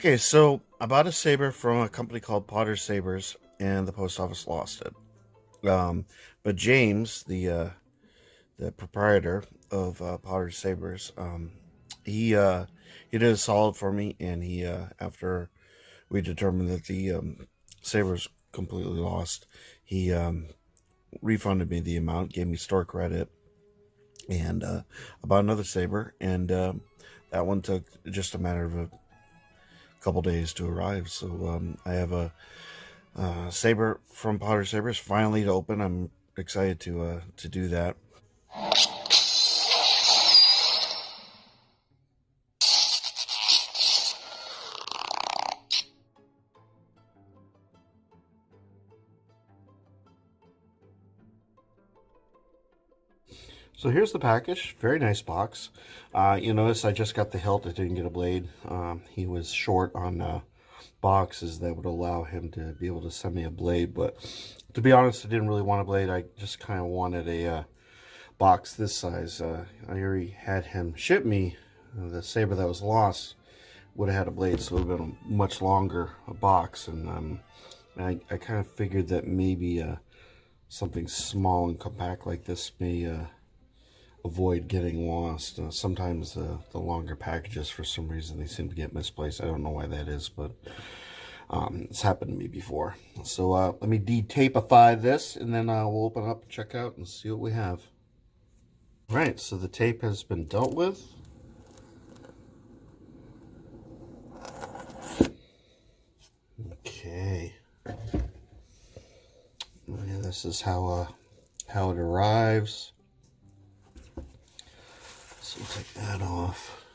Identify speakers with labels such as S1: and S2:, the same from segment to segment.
S1: Okay, so I bought a saber from a company called Potter Sabers, and the post office lost it. But James, the proprietor of Potter Sabers, he did a solid for me, and he after we determined that the saber's completely lost, he refunded me the amount, gave me store credit, and I bought another saber, and that one took just a matter of a couple days to arrive. So I have a saber from Potter Sabers finally to open. I'm excited to do that. So here's the package. Very nice box. You notice I just got the hilt. I didn't get a blade. He was short on boxes that would allow him to be able to send me a blade. But to be honest, I didn't really want a blade. I just kind of wanted a box this size. I already had him ship me the saber that was lost. Would have had a blade, so it would have been a much longer box. And I kind of figured that maybe something small and compact like this may avoid getting lost. Sometimes the longer packages, for some reason, they seem to get misplaced. I don't know why that is, but it's happened to me before. So let me de-tapeify this, and then we'll open up, check out, and see what we have. All right, so the tape has been dealt with. Okay. Yeah, this is how it arrives. So we'll take that off.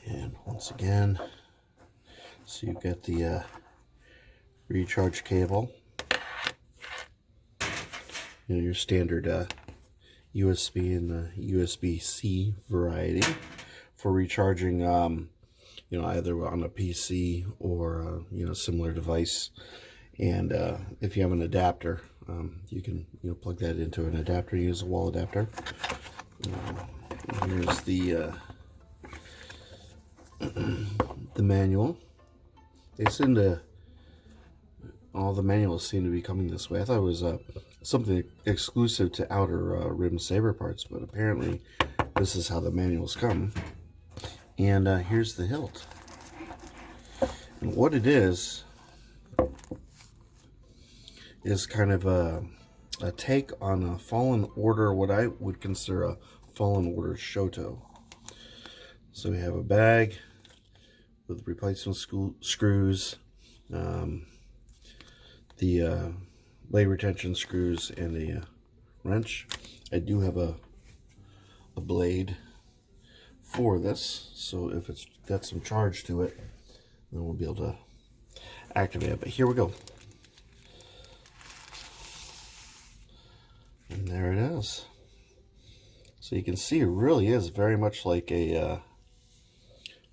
S1: And once again, so you've got the recharge cable. You know, your standard USB and the USB-C variety for recharging, you know, either on a PC or, you know, similar device. And if you have an adapter, you can, you know, plug that into an adapter, use a wall adapter. Here's the the manual. They seem to, all the manuals seem to be coming this way. I thought it was something exclusive to outer rim saber parts, but apparently this is how the manuals come. And here's the hilt. And what it is kind of a take on a Fallen Order, what I would consider a Fallen Order Shoto. So we have a bag with replacement screws, the blade retention screws, and a wrench. I do have a blade for this, so if it's got some charge to it, then we'll be able to activate it. But here we go. And there it is. So you can see it really is very much like a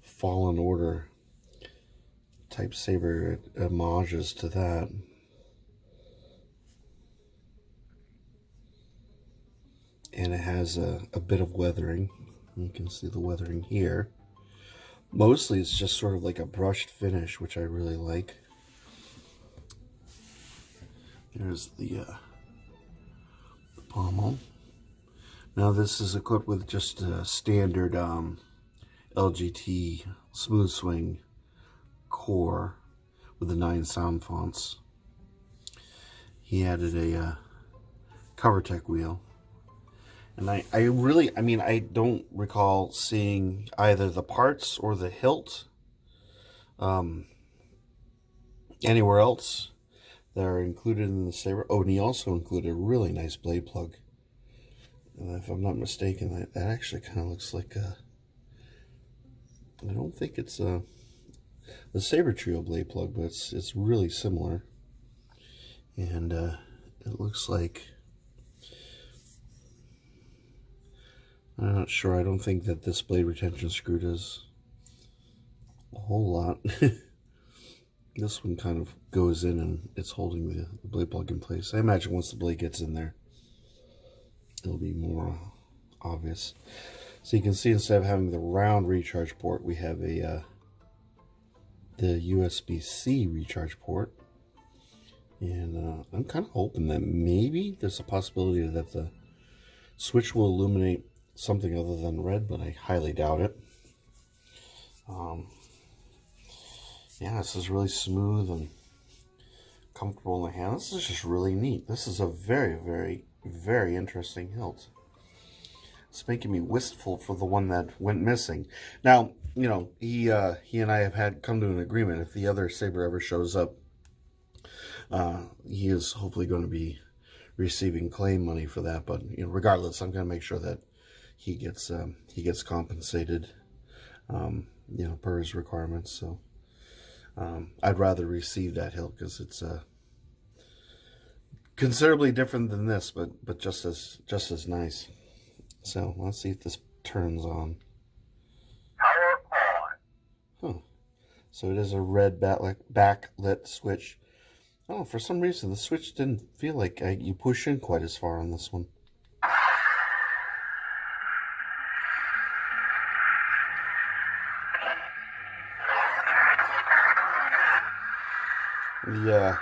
S1: Fallen Order type saber. Homages to that. And it has a bit of weathering. You can see the weathering here. Mostly it's just sort of like a brushed finish, which I really like. There's the pommel. Now this is equipped with just a standard LGT smooth swing core with the 9 sound fonts. He added a CoverTech wheel. And I mean, I don't recall seeing either the parts or the hilt anywhere else that are included in the saber. Oh, and he also included a really nice blade plug. And if I'm not mistaken, that actually kind of looks like a, I don't think it's a Saber Trio blade plug, but it's really similar. And it looks like, I'm not sure, I don't think that this blade retention screw does a whole lot. This one kind of goes in and it's holding the blade plug in place. I imagine once the blade gets in there, it'll be more obvious. So you can see, instead of having the round recharge port, we have a the USB-C recharge port. And I'm kind of hoping that maybe there's a possibility that the switch will illuminate something other than red, but I highly doubt it. Yeah, this is really smooth and comfortable in the hand. This is just really neat. This is a very, very, very interesting hilt. It's making me wistful for the one that went missing. Now, you know, he and I have had come to an agreement. If the other saber ever shows up, he is hopefully going to be receiving claim money for that. But you know, regardless, I'm going to make sure that he gets compensated, you know, per his requirements. So I'd rather receive that hilt because it's considerably different than this, but just as nice. So let's see if this turns on.
S2: Power on.
S1: Huh. So it is a red backlit switch. Oh, for some reason the switch didn't feel like you push in quite as far on this one. The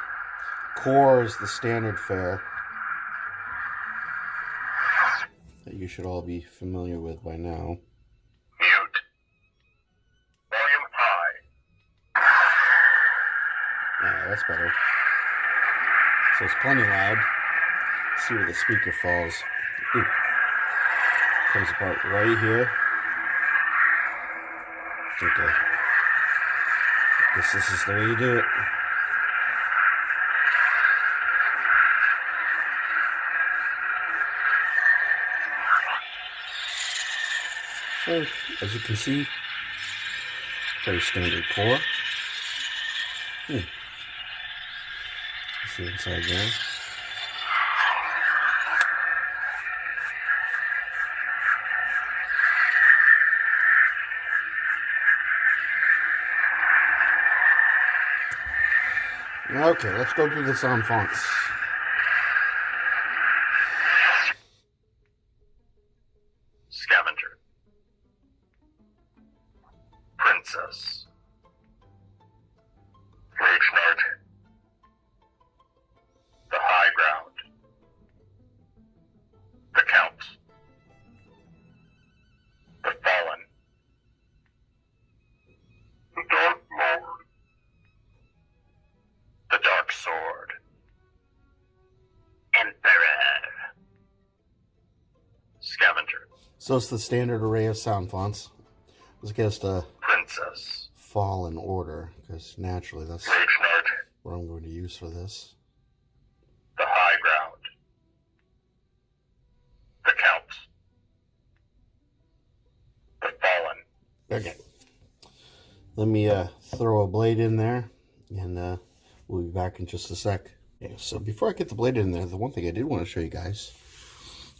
S1: core is the standard fare that you should all be familiar with by now.
S2: Mute. Volume high.
S1: Yeah, that's better. So it's plenty loud. Let's see where the speaker falls. Ooh. Comes apart right here. Okay. Guess this is the way you do it. So, as you can see, very standard core. See inside there. Okay, let's go through the sound fonts.
S2: Scavenger. Princess. Rage. The High Ground. The Count. The Fallen. The Dark Lord. The Dark Sword. Emperor. Scavenger.
S1: So it's the standard array of sound fonts. Let's get us to
S2: Princess.
S1: fall in order, because naturally that's
S2: Rage.
S1: what I'm going to use for this.
S2: The High Ground. The Count. The Fallen.
S1: Okay. Let me throw a blade in there, and we'll be back in just a sec. Okay, so before I get the blade in there, the one thing I did want to show you guys,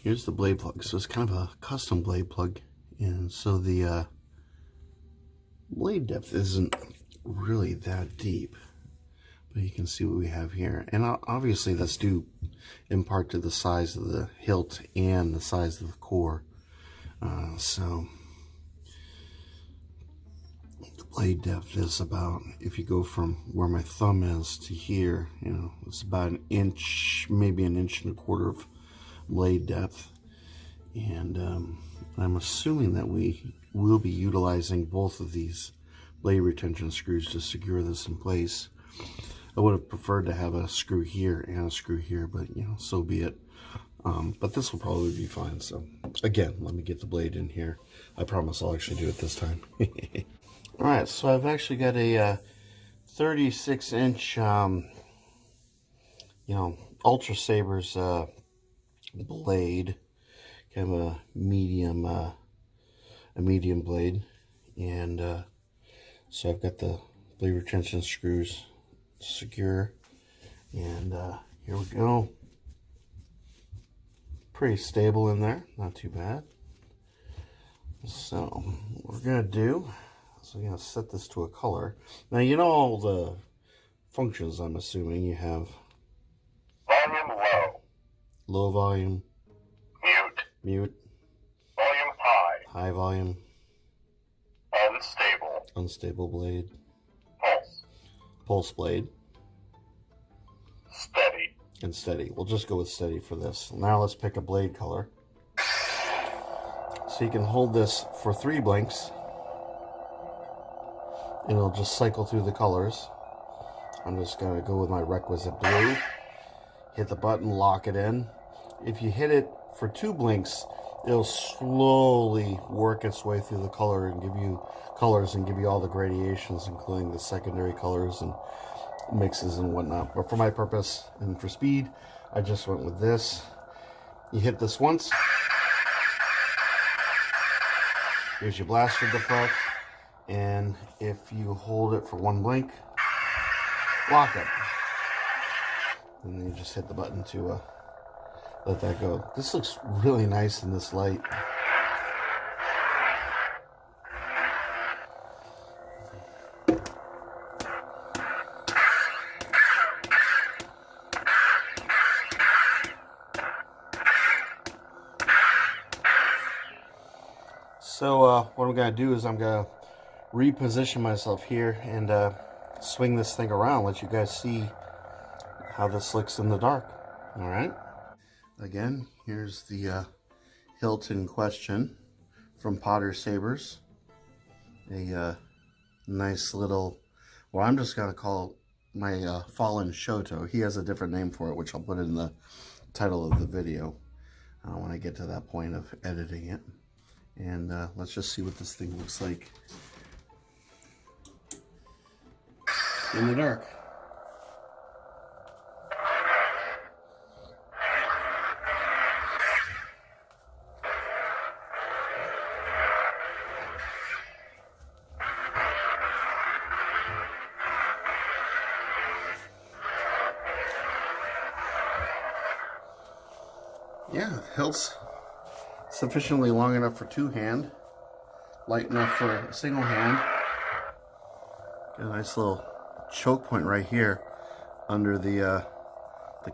S1: here's the blade plug. So it's kind of a custom blade plug, and so the blade depth isn't really that deep, but you can see what we have here. And obviously that's due in part to the size of the hilt and the size of the core. So the blade depth is about, if you go from where my thumb is to here, you know, it's about an inch, maybe an inch and a quarter of blade depth. And I'm assuming that we will be utilizing both of these blade retention screws to secure this in place. I would have preferred to have a screw here and a screw here, but you know, so be it. But this will probably be fine. So again, let me get the blade in here. I promise I'll actually do it this time. All right, so I've actually got a 36-inch, you know, Ultra Sabers blade, kind of a medium blade, and so I've got the blade retention screws secure, and here we go. Pretty stable in there, not too bad. So what we're gonna do, so we're gonna set this to a color. Now you know all the functions. I'm assuming you have
S2: Volume low.
S1: low volume,
S2: Mute.
S1: mute,
S2: Volume high.
S1: high volume,
S2: Unstable.
S1: unstable blade,
S2: Pulse.
S1: pulse blade,
S2: steady,
S1: and steady. We'll just go with steady for this. Now let's pick a blade color. So you can hold this for 3 blinks, and it'll just cycle through the colors. I'm just going to go with my requisite blue. Hit the button, lock it in. If you hit it for 2 blinks, it'll slowly work its way through the color and give you colors and give you all the gradations, including the secondary colors and mixes and whatnot. But for my purpose and for speed, I just went with this. You hit this once. Here's your blaster deflect. And if you hold it for 1 blink, lock it. And then you just hit the button to let that go. This looks really nice in this light. So what I'm going to do is I'm going to reposition myself here and swing this thing around, let you guys see how this looks in the dark. All right. Again, here's the hilt in question from Potter Sabers. A nice little, well, I'm just going to call my fallen Shoto. He has a different name for it, which I'll put in the title of the video when I get to that point of editing it. And let's just see what this thing looks like in the dark. Yeah, hilt's sufficiently long enough for 2-hand, light enough for a single hand. Got a nice little choke point right here under the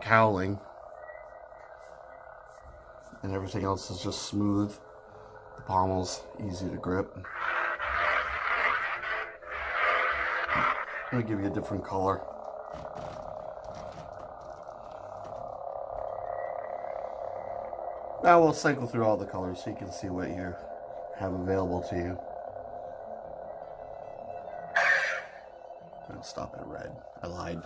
S1: cowling, and everything else is just smooth. The pommel's easy to grip. I'm gonna give you a different color. Now we'll cycle through all the colors so you can see what you have available to you. I'll stop at red. I lied.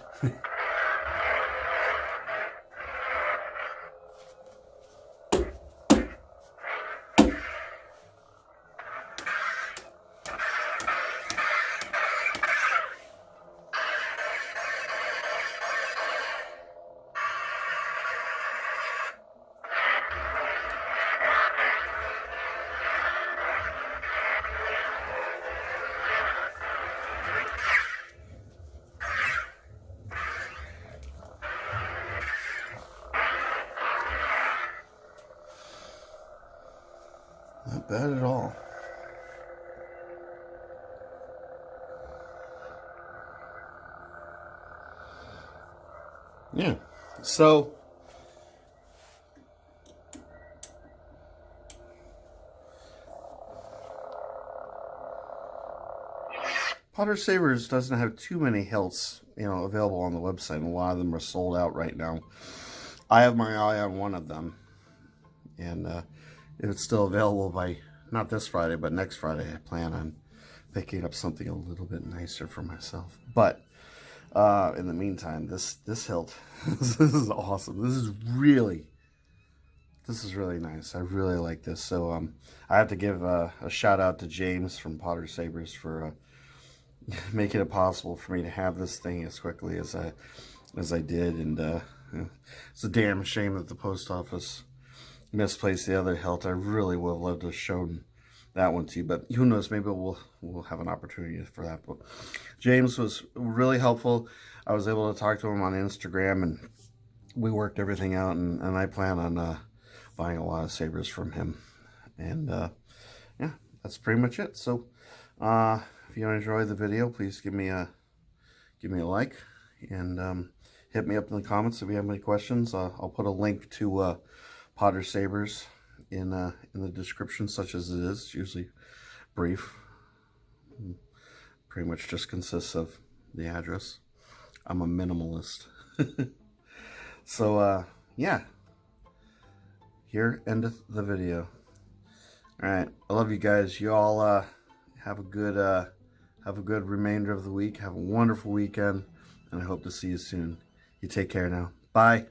S1: Not bad at all. Yeah, so Potter Sabers doesn't have too many hilts, available on the website, and a lot of them are sold out right now. I have my eye on one of them, and if it's still available by not this Friday, but next Friday, I plan on picking up something a little bit nicer for myself. But in the meantime, this hilt, this is awesome. This is really nice. I really like this. So I have to give a shout out to James from Potter Sabers for making it possible for me to have this thing as quickly as I did. And it's a damn shame that the post office misplaced the other hilt. I really would have loved to have shown that one to you, but who knows, maybe we'll have an opportunity for that. But James was really helpful. I was able to talk to him on Instagram, and we worked everything out, and I plan on buying a lot of sabers from him. And yeah, that's pretty much it. So if you enjoyed the video, please give me a like, and hit me up in the comments if you have any questions. I'll put a link to Potter Sabers in the description, such as it is. It's usually brief. Pretty much just consists of the address. I'm a minimalist. So, yeah. Here endeth the video. All right, I love you guys. You all have a good remainder of the week. Have a wonderful weekend, and I hope to see you soon. You take care now. Bye.